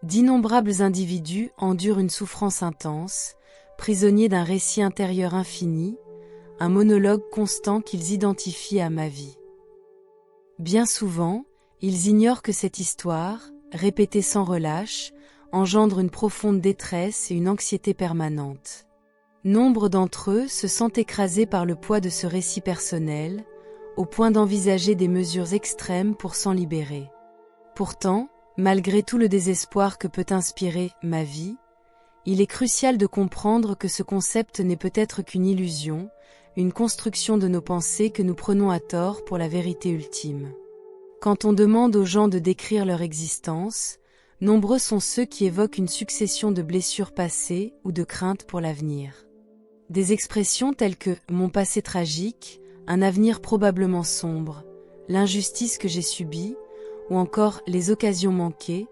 D'innombrables individus endurent une souffrance intense, prisonniers d'un récit intérieur infini, un monologue constant qu'ils identifient à ma vie. Bien souvent, ils ignorent que cette histoire, répétée sans relâche, engendre une profonde détresse et une anxiété permanente. Nombre d'entre eux se sentent écrasés par le poids de ce récit personnel, au point d'envisager des mesures extrêmes pour s'en libérer. Pourtant, malgré tout le désespoir que peut inspirer « ma vie », il est crucial de comprendre que ce concept n'est peut-être qu'une illusion, une construction de nos pensées que nous prenons à tort pour la vérité ultime. Quand on demande aux gens de décrire leur existence, nombreux sont ceux qui évoquent une succession de blessures passées ou de craintes pour l'avenir. Des expressions telles que « mon passé tragique », « un avenir probablement sombre », « l'injustice que j'ai subie » ou encore « les occasions manquées »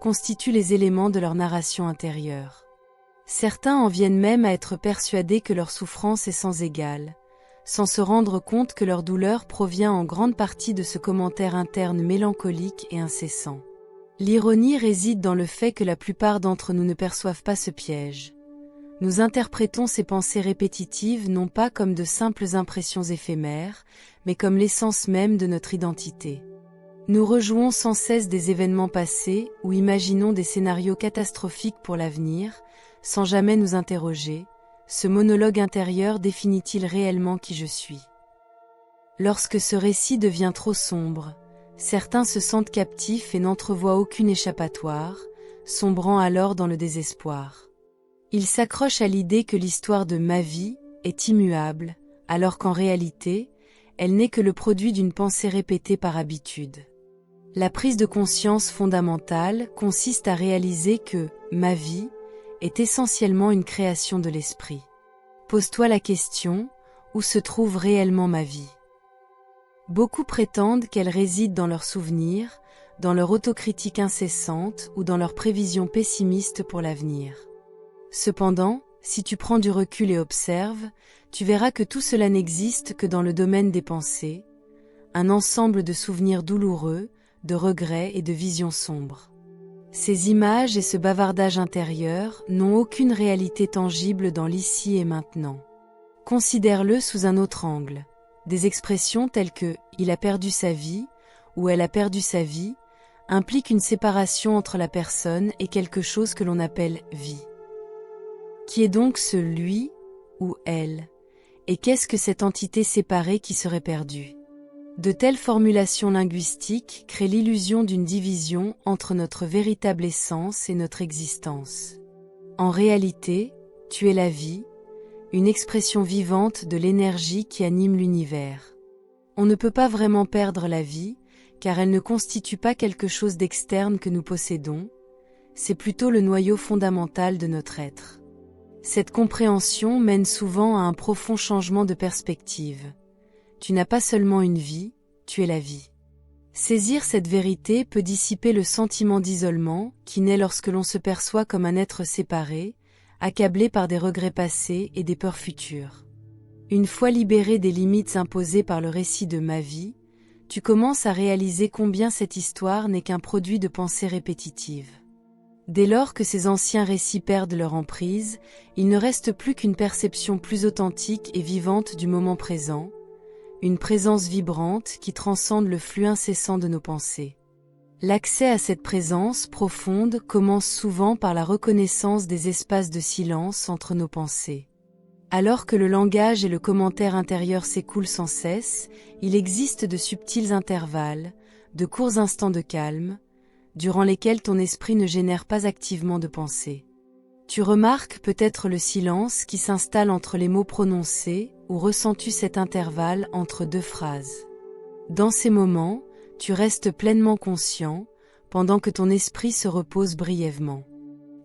constituent les éléments de leur narration intérieure. Certains en viennent même à être persuadés que leur souffrance est sans égale, sans se rendre compte que leur douleur provient en grande partie de ce commentaire interne mélancolique et incessant. L'ironie réside dans le fait que la plupart d'entre nous ne perçoivent pas ce piège. Nous interprétons ces pensées répétitives non pas comme de simples impressions éphémères, mais comme l'essence même de notre identité. Nous rejouons sans cesse des événements passés ou imaginons des scénarios catastrophiques pour l'avenir, sans jamais nous interroger, ce monologue intérieur définit-il réellement qui je suis? Lorsque ce récit devient trop sombre, certains se sentent captifs et n'entrevoient aucune échappatoire, sombrant alors dans le désespoir. Ils s'accrochent à l'idée que l'histoire de ma vie est immuable, alors qu'en réalité, elle n'est que le produit d'une pensée répétée par habitude. La prise de conscience fondamentale consiste à réaliser que ma vie est essentiellement une création de l'esprit. Pose-toi la question, où se trouve réellement ma vie? Beaucoup prétendent qu'elle réside dans leurs souvenirs, dans leur autocritique incessante ou dans leurs prévisions pessimistes pour l'avenir. Cependant, si tu prends du recul et observes, tu verras que tout cela n'existe que dans le domaine des pensées, un ensemble de souvenirs douloureux, de regrets et de visions sombres. Ces images et ce bavardage intérieur n'ont aucune réalité tangible dans l'ici et maintenant. Considère-le sous un autre angle. Des expressions telles que « il a perdu sa vie » ou « elle a perdu sa vie » impliquent une séparation entre la personne et quelque chose que l'on appelle « vie ». Qui est donc ce « lui » ou « elle » et qu'est-ce que cette entité séparée qui serait perdue? De telles formulations linguistiques créent l'illusion d'une division entre notre véritable essence et notre existence. En réalité, tu es la vie, une expression vivante de l'énergie qui anime l'univers. On ne peut pas vraiment perdre la vie, car elle ne constitue pas quelque chose d'externe que nous possédons, c'est plutôt le noyau fondamental de notre être. Cette compréhension mène souvent à un profond changement de perspective. Tu n'as pas seulement une vie, tu es la vie. Saisir cette vérité peut dissiper le sentiment d'isolement qui naît lorsque l'on se perçoit comme un être séparé, accablé par des regrets passés et des peurs futures. Une fois libéré des limites imposées par le récit de ma vie, tu commences à réaliser combien cette histoire n'est qu'un produit de pensées répétitives. Dès lors que ces anciens récits perdent leur emprise, il ne reste plus qu'une perception plus authentique et vivante du moment présent, une présence vibrante qui transcende le flux incessant de nos pensées. L'accès à cette présence profonde commence souvent par la reconnaissance des espaces de silence entre nos pensées. Alors que le langage et le commentaire intérieur s'écoulent sans cesse, il existe de subtils intervalles, de courts instants de calme, durant lesquels ton esprit ne génère pas activement de pensée. Tu remarques peut-être le silence qui s'installe entre les mots prononcés ou ressens-tu cet intervalle entre deux phrases. Dans ces moments, tu restes pleinement conscient, pendant que ton esprit se repose brièvement.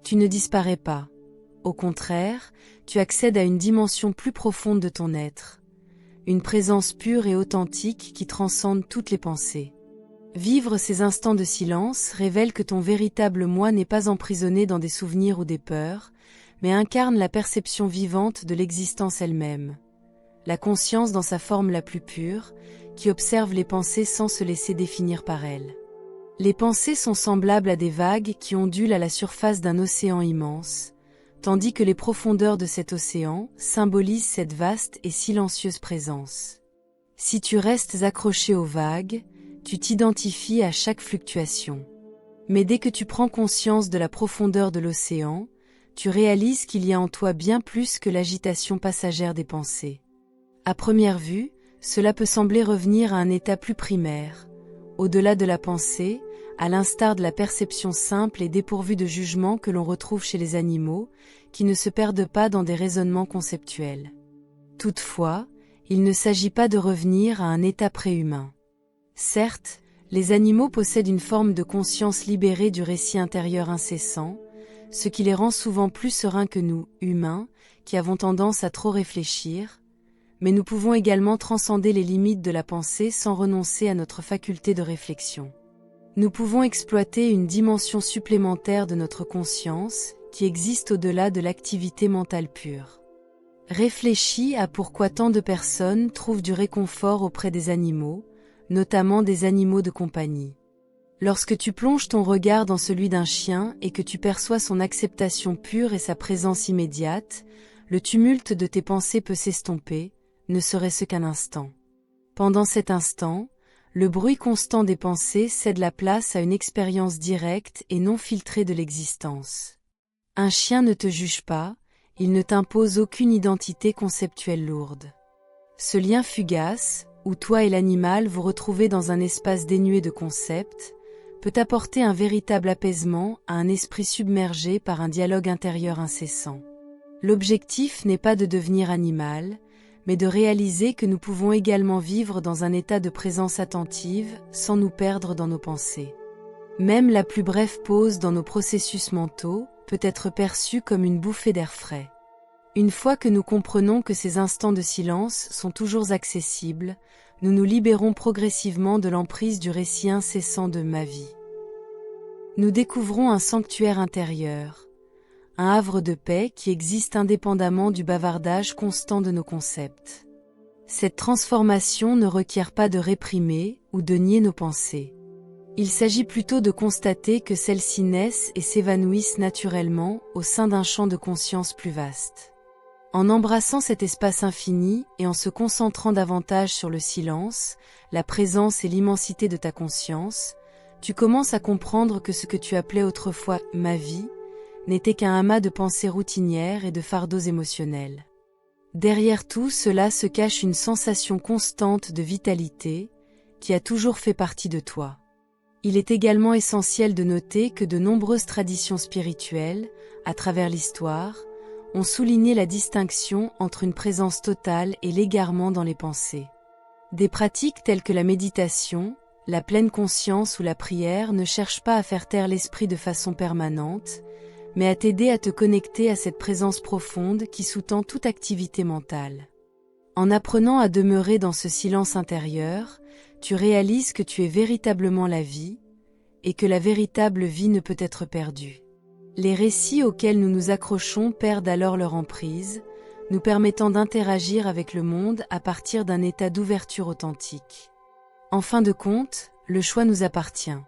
Tu ne disparais pas. Au contraire, tu accèdes à une dimension plus profonde de ton être, une présence pure et authentique qui transcende toutes les pensées. Vivre ces instants de silence révèle que ton véritable moi n'est pas emprisonné dans des souvenirs ou des peurs, mais incarne la perception vivante de l'existence elle-même. La conscience dans sa forme la plus pure, qui observe les pensées sans se laisser définir par elles. Les pensées sont semblables à des vagues qui ondulent à la surface d'un océan immense, tandis que les profondeurs de cet océan symbolisent cette vaste et silencieuse présence. Si tu restes accroché aux vagues, tu t'identifies à chaque fluctuation. Mais dès que tu prends conscience de la profondeur de l'océan, tu réalises qu'il y a en toi bien plus que l'agitation passagère des pensées. À première vue, cela peut sembler revenir à un état plus primaire, au-delà de la pensée, à l'instar de la perception simple et dépourvue de jugement que l'on retrouve chez les animaux, qui ne se perdent pas dans des raisonnements conceptuels. Toutefois, il ne s'agit pas de revenir à un état préhumain. Certes, les animaux possèdent une forme de conscience libérée du récit intérieur incessant, ce qui les rend souvent plus sereins que nous, humains, qui avons tendance à trop réfléchir, mais nous pouvons également transcender les limites de la pensée sans renoncer à notre faculté de réflexion. Nous pouvons exploiter une dimension supplémentaire de notre conscience qui existe au-delà de l'activité mentale pure. Réfléchis à pourquoi tant de personnes trouvent du réconfort auprès des animaux, notamment des animaux de compagnie. Lorsque tu plonges ton regard dans celui d'un chien et que tu perçois son acceptation pure et sa présence immédiate, le tumulte de tes pensées peut s'estomper, ne serait-ce qu'un instant. Pendant cet instant, le bruit constant des pensées cède la place à une expérience directe et non filtrée de l'existence. Un chien ne te juge pas, il ne t'impose aucune identité conceptuelle lourde. Ce lien fugace, où toi et l'animal vous retrouvez dans un espace dénué de concepts, peut apporter un véritable apaisement à un esprit submergé par un dialogue intérieur incessant. L'objectif n'est pas de devenir animal, mais de réaliser que nous pouvons également vivre dans un état de présence attentive sans nous perdre dans nos pensées. Même la plus brève pause dans nos processus mentaux peut être perçue comme une bouffée d'air frais. Une fois que nous comprenons que ces instants de silence sont toujours accessibles, nous nous libérons progressivement de l'emprise du récit incessant de ma vie. Nous découvrons un sanctuaire intérieur, un havre de paix qui existe indépendamment du bavardage constant de nos concepts. Cette transformation ne requiert pas de réprimer ou de nier nos pensées. Il s'agit plutôt de constater que celles-ci naissent et s'évanouissent naturellement au sein d'un champ de conscience plus vaste. En embrassant cet espace infini et en se concentrant davantage sur le silence, la présence et l'immensité de ta conscience, tu commences à comprendre que ce que tu appelais autrefois « ma vie » n'était qu'un amas de pensées routinières et de fardeaux émotionnels. Derrière tout cela se cache une sensation constante de vitalité qui a toujours fait partie de toi. Il est également essentiel de noter que de nombreuses traditions spirituelles, à travers l'histoire, ont souligné la distinction entre une présence totale et l'égarement dans les pensées. Des pratiques telles que la méditation, la pleine conscience ou la prière ne cherchent pas à faire taire l'esprit de façon permanente, mais à t'aider à te connecter à cette présence profonde qui sous-tend toute activité mentale. En apprenant à demeurer dans ce silence intérieur, tu réalises que tu es véritablement la vie, et que la véritable vie ne peut être perdue. Les récits auxquels nous nous accrochons perdent alors leur emprise, nous permettant d'interagir avec le monde à partir d'un état d'ouverture authentique. En fin de compte, le choix nous appartient.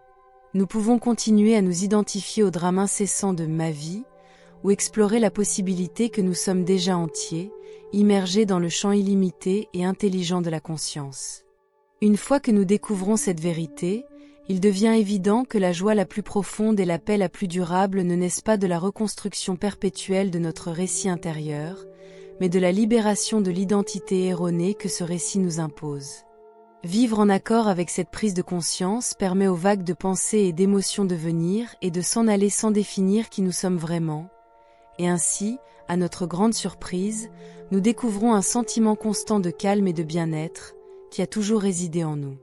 Nous pouvons continuer à nous identifier au drame incessant de ma vie, ou explorer la possibilité que nous sommes déjà entiers, immergés dans le champ illimité et intelligent de la conscience. Une fois que nous découvrons cette vérité, il devient évident que la joie la plus profonde et la paix la plus durable ne naissent pas de la reconstruction perpétuelle de notre récit intérieur, mais de la libération de l'identité erronée que ce récit nous impose. Vivre en accord avec cette prise de conscience permet aux vagues de pensées et d'émotions de venir et de s'en aller sans définir qui nous sommes vraiment, et ainsi, à notre grande surprise, nous découvrons un sentiment constant de calme et de bien-être, qui a toujours résidé en nous.